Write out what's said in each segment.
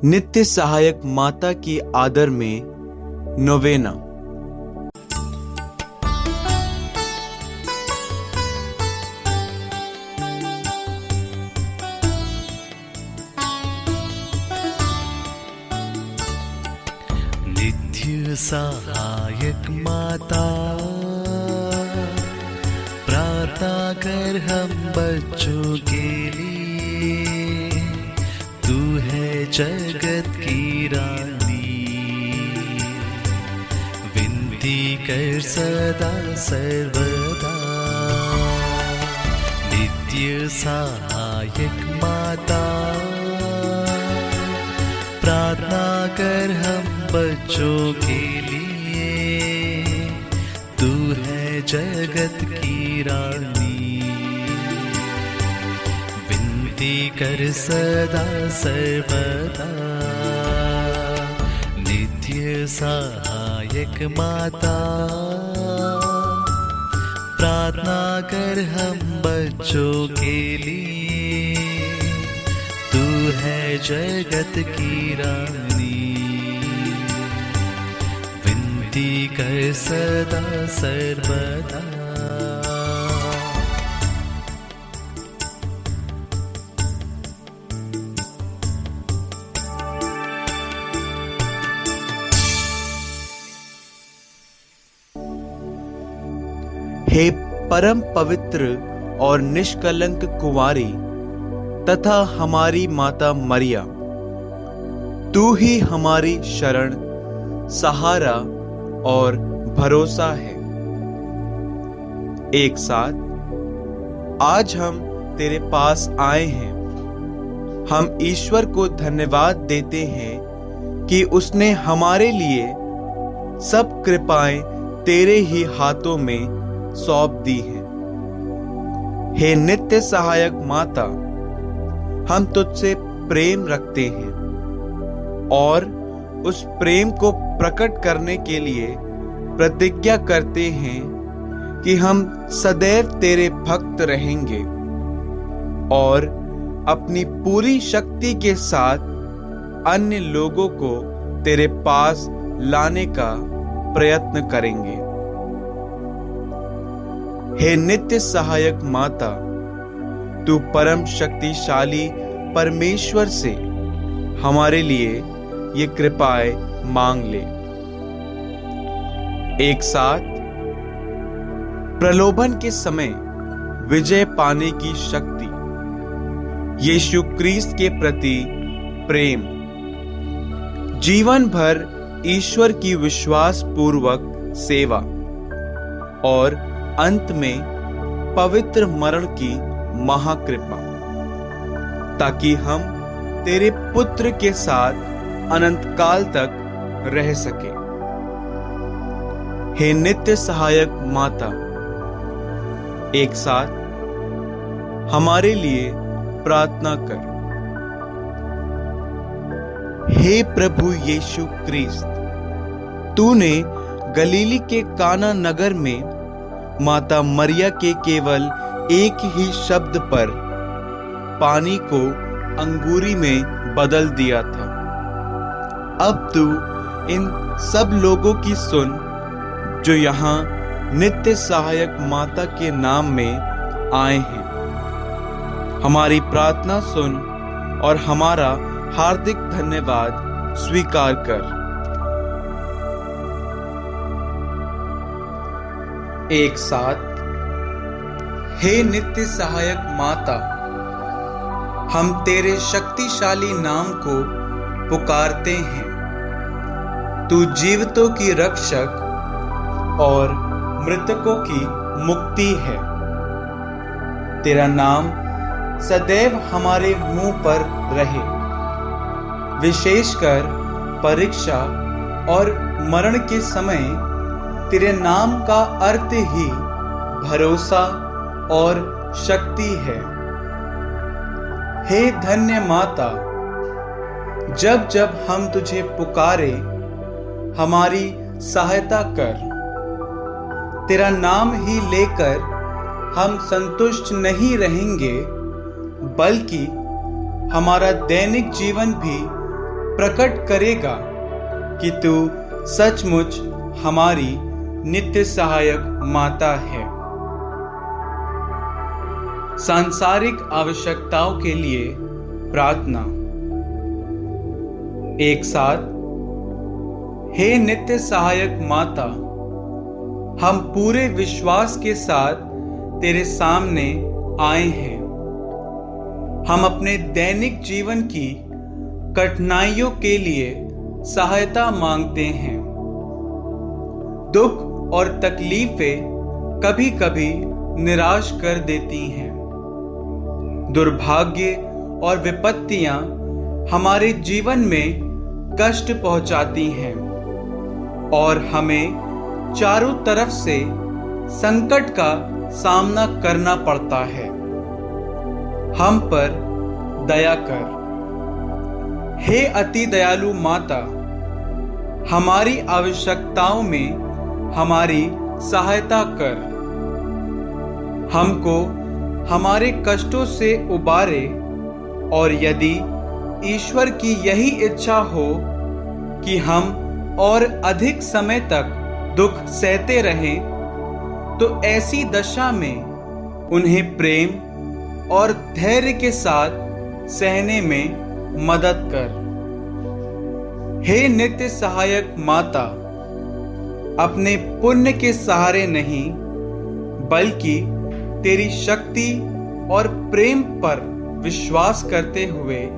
नित्य सहायक माता की आदर में नोवेना। नित्य सहायक माता, प्रार्थना कर हम बच्चों के लिए। तू है जगत की रानी, विनती कर सदा सर्वदा। नित्य सहायक माता, प्रार्थना कर हम बच्चों के लिए। तू है जगत की रानी, विनती कर सदा सर्वदा। नित्य सहायक माता, प्रार्थना कर हम बच्चों के लिए। तू है जगत की रानी, विनती कर सदा सर्वदा। हे परम पवित्र और निष्कलंक कुंवारी तथा हमारी माता मरिया, तू ही हमारी शरण, सहारा और भरोसा है। एक साथ आज हम तेरे पास आए हैं। हम ईश्वर को धन्यवाद देते हैं कि उसने हमारे लिए सब कृपाएं तेरे ही हाथों में सौंप दी हैं। हे नित्य सहायक माता, हम तुझसे प्रेम रखते हैं और उस प्रेम को प्रकट करने के लिए प्रतिज्ञा करते हैं कि हम सदैव तेरे भक्त रहेंगे और अपनी पूरी शक्ति के साथ अन्य लोगों को तेरे पास लाने का प्रयत्न करेंगे। हे नित्य सहायक माता, तू परम शक्तिशाली परमेश्वर से हमारे लिए ये कृपाएं मांग ले। एक साथ प्रलोभन के समय विजय पाने की शक्ति, यीशु क्रिस्त के प्रति प्रेम, जीवन भर ईश्वर की विश्वास पूर्वक सेवा और अंत में पवित्र मरण की महाकृपा, ताकि हम तेरे पुत्र के साथ अनंत काल तक रह सके। हे नित्य सहायक माता, एक साथ हमारे लिए प्रार्थना कर। हे प्रभु यीशु क्रिस्त, तूने गलीली के काना नगर में माता मरिया के केवल एक ही शब्द पर पानी को अंगूरी में बदल दिया था। अब तू इन सब लोगों की सुन जो यहाँ नित्य सहायक माता के नाम में आए हैं। हमारी प्रार्थना सुन और हमारा हार्दिक धन्यवाद स्वीकार कर। एक साथ हे नित्य सहायक माता, हम तेरे शक्तिशाली नाम को पुकारते हैं। तू जीवितों की रक्षक और मृतकों की मुक्ति है। तेरा नाम सदैव हमारे मुंह पर रहे, विशेषकर परीक्षा और मरण के समय। तेरे नाम का अर्थ ही भरोसा और शक्ति है। हे धन्य माता, जब जब हम तुझे पुकारे, हमारी सहायता कर। तेरा नाम ही लेकर हम संतुष्ट नहीं रहेंगे, बल्कि हमारा दैनिक जीवन भी प्रकट करेगा कि तू सचमुच हमारी नित्य सहायक माता है। सांसारिक आवश्यकताओं के लिए प्रार्थना। एक साथ। हे नित्य सहायक माता, हम पूरे विश्वास के साथ तेरे सामने आए हैं। हम अपने दैनिक जीवन की कठिनाइयों के लिए सहायता मांगते हैं। दुख और तकलीफें कभी कभी निराश कर देती हैं। दुर्भाग्य और विपत्तियां हमारे जीवन में कष्ट पहुंचाती हैं और हमें चारों तरफ से संकट का सामना करना पड़ता है। हम पर दया कर। हे अति दयालु माता, हमारी आवश्यकताओं में हमारी सहायता कर। हमको हमारे कष्टों से उबारे, और यदि ईश्वर की यही इच्छा हो कि हम और अधिक समय तक दुख सहते रहें, तो ऐसी दशा में उन्हें प्रेम और धैर्य के साथ सहने में मदद कर। हे नित्य सहायक माता, अपने पुण्य के सहारे नहीं बल्कि तेरी शक्ति और प्रेम पर विश्वास करते हुए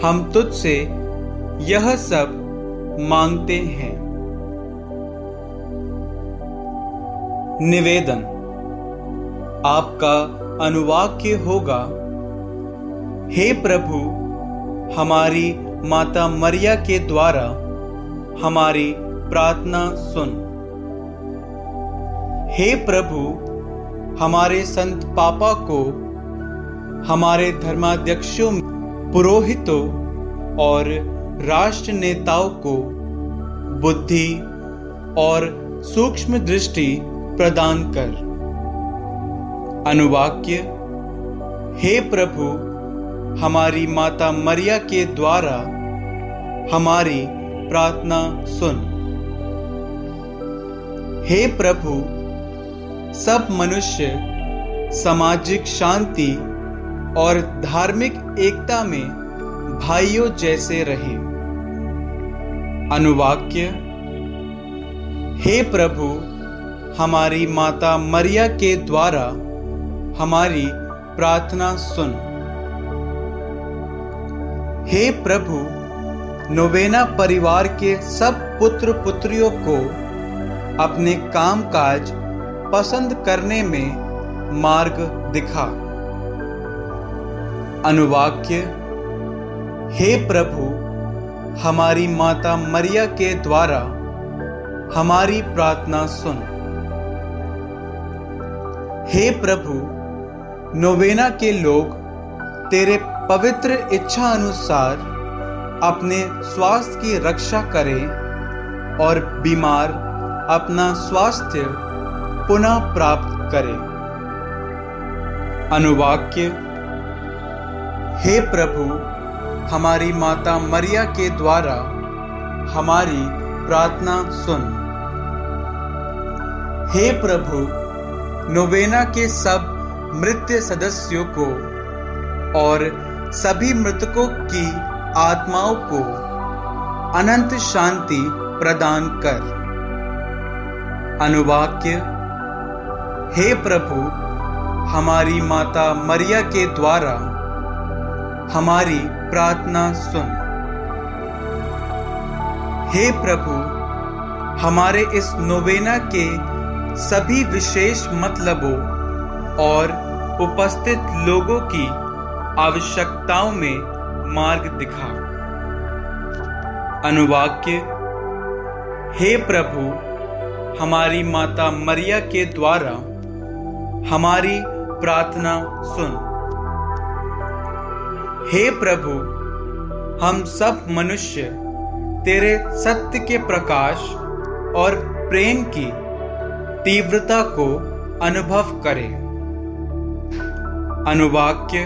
हम तुझसे यह सब मांगते हैं। निवेदन। आपका अनुवाक्य होगा। हे प्रभु, हमारी माता मरिया के द्वारा हमारी प्रार्थना सुन। हे प्रभु, हमारे संत पापा को, हमारे धर्माध्यक्षों, पुरोहितों और राष्ट्र नेताओं को बुद्धि और सूक्ष्म दृष्टि प्रदान कर। अनुवाक्य। हे प्रभु, हमारी माता मरिया के द्वारा हमारी प्रार्थना सुन। हे प्रभु, सब मनुष्य सामाजिक शांति और धार्मिक एकता में भाइयों जैसे रहे। अनुवाक्य। हे प्रभु, हमारी माता मरिया के द्वारा हमारी प्रार्थना सुन। हे प्रभु, नोवेना परिवार के सब पुत्र पुत्रियों को अपने कामकाज पसंद करने में मार्ग दिखा। अनुवाक्य। हे प्रभु, हमारी माता मरिया के द्वारा हमारी प्रार्थना सुन। हे प्रभु, नोवेना के लोग तेरे पवित्र इच्छा अनुसार अपने स्वास्थ्य की रक्षा करें और बीमार अपना स्वास्थ्य पुनः प्राप्त करें। अनुवाक्य। हे प्रभु, हमारी माता मरिया के द्वारा हमारी प्रार्थना सुन। हे प्रभु, नोवेना के सब मृत सदस्यों को और सभी मृतकों की आत्माओं को अनंत शांति प्रदान कर। अनुवाक्य। हे प्रभु, हमारी माता मरिया के द्वारा हमारी प्रार्थना सुन। हे प्रभु, हमारे इस नोवेना के सभी विशेष मतलबों और उपस्थित लोगों की आवश्यकताओं में मार्ग दिखा। अनुवाक्य। हे प्रभु, हमारी माता मरिया के द्वारा हमारी प्रार्थना सुन। हे प्रभु, हम सब मनुष्य तेरे सत्य के प्रकाश और प्रेम की तीव्रता को अनुभव करें। अनुवाक्य।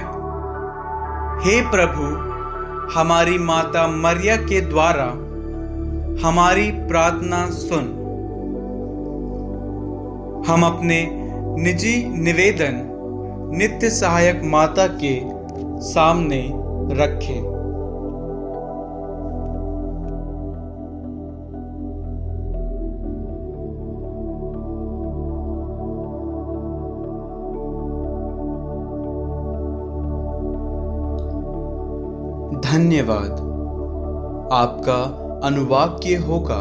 हे प्रभु, हमारी माता मरिया के द्वारा हमारी प्रार्थना सुन। हम अपने निजी निवेदन नित्य सहायक माता के सामने रखें। धन्यवाद। आपका अनुवाक्य होगा,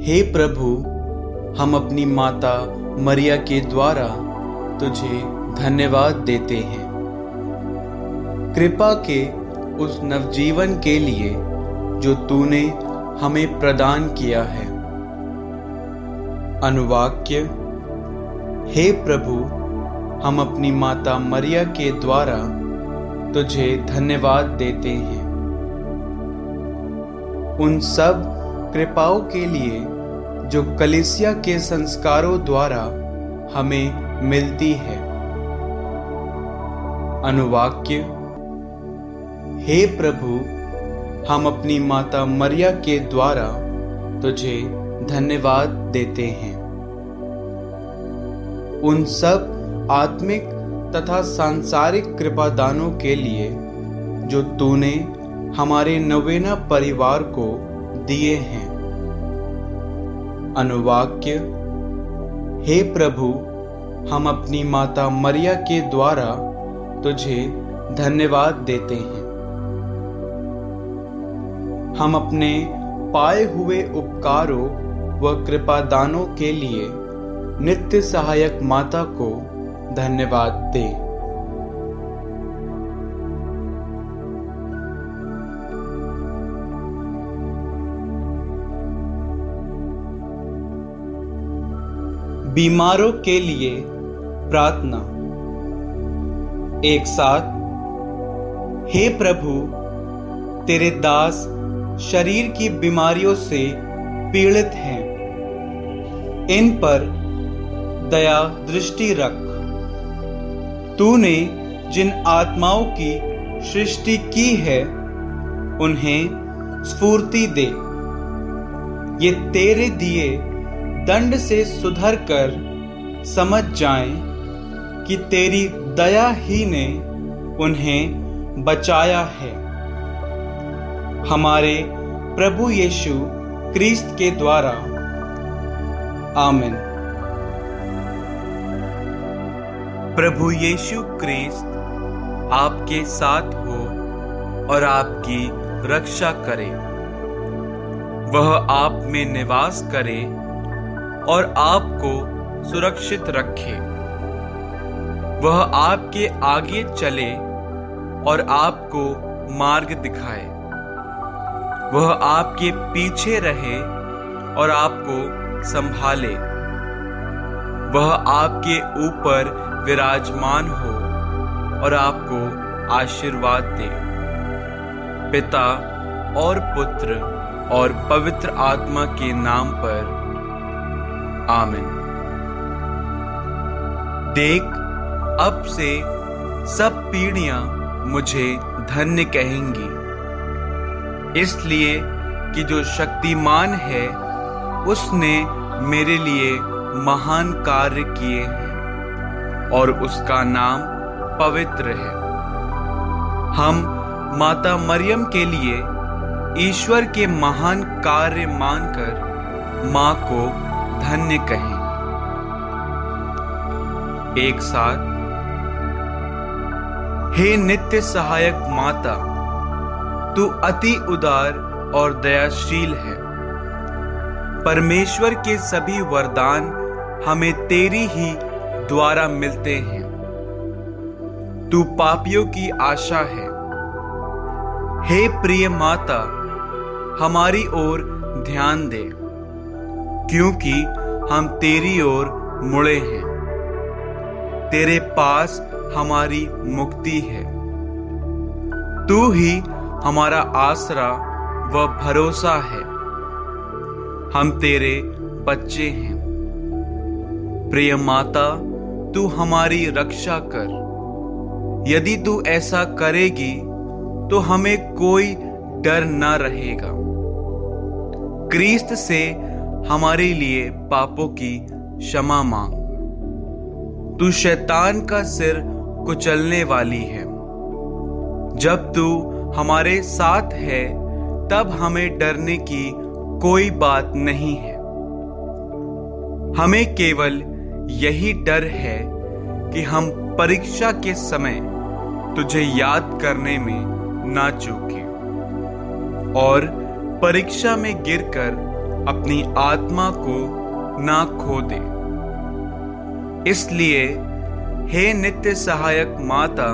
हे प्रभु, हम अपनी माता मरिया के द्वारा तुझे धन्यवाद देते हैं, कृपा के उस नवजीवन के लिए जो तूने हमें प्रदान किया है। अनुवाक्य, हे प्रभु, हम अपनी माता मरिया के द्वारा तुझे धन्यवाद देते हैं, उन सब कृपाओं के लिए जो कलीसिया के संस्कारों द्वारा हमें मिलती है। अनुवाक्य, हे प्रभु, हम अपनी माता मरिया के द्वारा तुझे धन्यवाद देते हैं, उन सब आत्मिक तथा सांसारिक कृपादानों के लिए जो तूने हमारे नवेना परिवार को दिए हैं। अनुवाक्य, हे प्रभु, हम अपनी माता मरिया के द्वारा तुझे धन्यवाद देते हैं, हम अपने पाए हुए उपकारों व कृपादानों के लिए नित्य सहायक माता को धन्यवाद दे। बीमारों के लिए प्रार्थना। एक साथ, हे प्रभु, तेरे दास शरीर की बीमारियों से पीड़ित हैं, इन पर दया दृष्टि रख। तूने जिन आत्माओं की सृष्टि की है उन्हें स्फूर्ति दे, ये तेरे दिए दंड से सुधर कर समझ जाएं कि तेरी दया ही ने उन्हें बचाया है। हमारे प्रभु यीशु क्रिस्त के द्वारा, आमीन। प्रभु यीशु क्रिस्त आपके साथ हो और आपकी रक्षा करे। वह आप में निवास करे और आपको सुरक्षित रखे। वह आपके आगे चले और आपको मार्ग दिखाए। वह आपके पीछे रहे और आपको संभाले। वह आपके ऊपर विराजमान हो और आपको आशीर्वाद दे। पिता और पुत्र और पवित्र आत्मा के नाम पर, आमीन। देख, अब से सब पीढ़ियां मुझे धन्य कहेंगी, इसलिए कि जो शक्तिमान है उसने मेरे लिए महान कार्य किए हैं और उसका नाम पवित्र है। हम माता मरियम के लिए ईश्वर के महान कार्य मानकर मां को धन्य कहें। एक साथ, हे नित्य सहायक माता, तू अति उदार और दयाशील है। परमेश्वर के सभी वरदान हमें तेरी ही द्वारा मिलते हैं। तू पापियों की आशा है। हे प्रिय माता, हमारी ओर ध्यान दे, क्योंकि हम तेरी ओर मुड़े हैं। तेरे पास हमारी मुक्ति है। तू ही हमारा आसरा व भरोसा है। हम तेरे बच्चे हैं। प्रिय माता, तू हमारी रक्षा कर। यदि तू ऐसा करेगी तो हमें कोई डर न रहेगा। क्रिस्त से हमारे लिए पापों की क्षमा मांग। तू शैतान का सिर कुचलने वाली है। जब तू हमारे साथ है तब हमें डरने की कोई बात नहीं है। हमें केवल यही डर है कि हम परीक्षा के समय तुझे याद करने में ना चूकें और परीक्षा में गिरकर अपनी आत्मा को ना खो दे। इसलिए हे नित्य सहायक माता,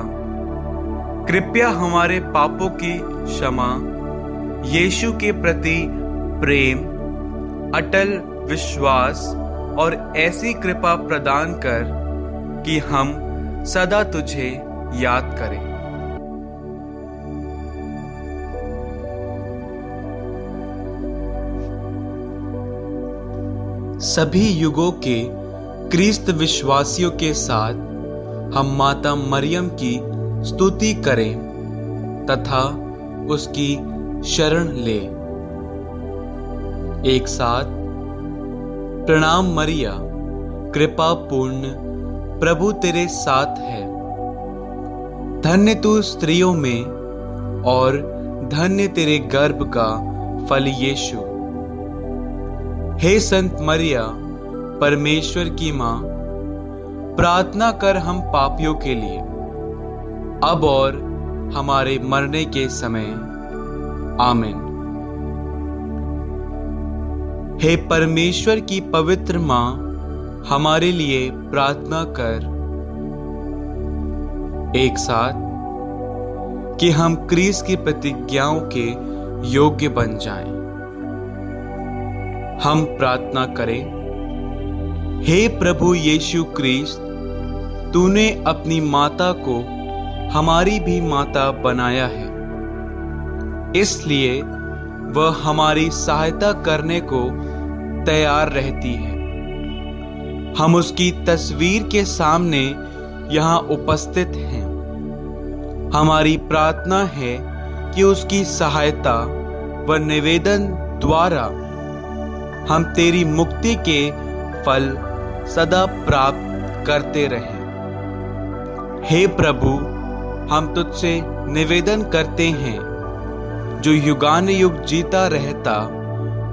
कृपया हमारे पापों की क्षमा, यीशु के प्रति प्रेम, अटल विश्वास और ऐसी कृपा प्रदान कर कि हम सदा तुझे याद करें। सभी युगों के क्रिस्त विश्वासियों के साथ हम माता मरियम की स्तुति करें तथा उसकी शरण ले। एक साथ प्रणाम मरिया, कृपा पूर्ण, प्रभु तेरे साथ है। धन्य तू स्त्रियों में और धन्य तेरे गर्भ का फल यीशु। हे संत मरिया, परमेश्वर की मां, प्रार्थना कर हम पापियों के लिए, अब और हमारे मरने के समय। आमीन। हे परमेश्वर की पवित्र मां, हमारे लिए प्रार्थना कर। एक साथ कि हम क्रिस्त की प्रतिज्ञाओं के योग्य बन जाएं। हम प्रार्थना करें। हे प्रभु यीशु क्रिस्त, तूने अपनी माता को हमारी भी माता बनाया है, इसलिए वह हमारी सहायता करने को तैयार रहती है। हम उसकी तस्वीर के सामने यहाँ उपस्थित हैं। हमारी प्रार्थना है कि उसकी सहायता व निवेदन द्वारा हम तेरी मुक्ति के फल सदा प्राप्त करते रहें। हे प्रभु, हम तुझसे निवेदन करते हैं, जो युगान युग जीता रहता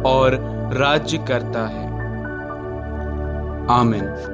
और राज्य करता है। आमीन।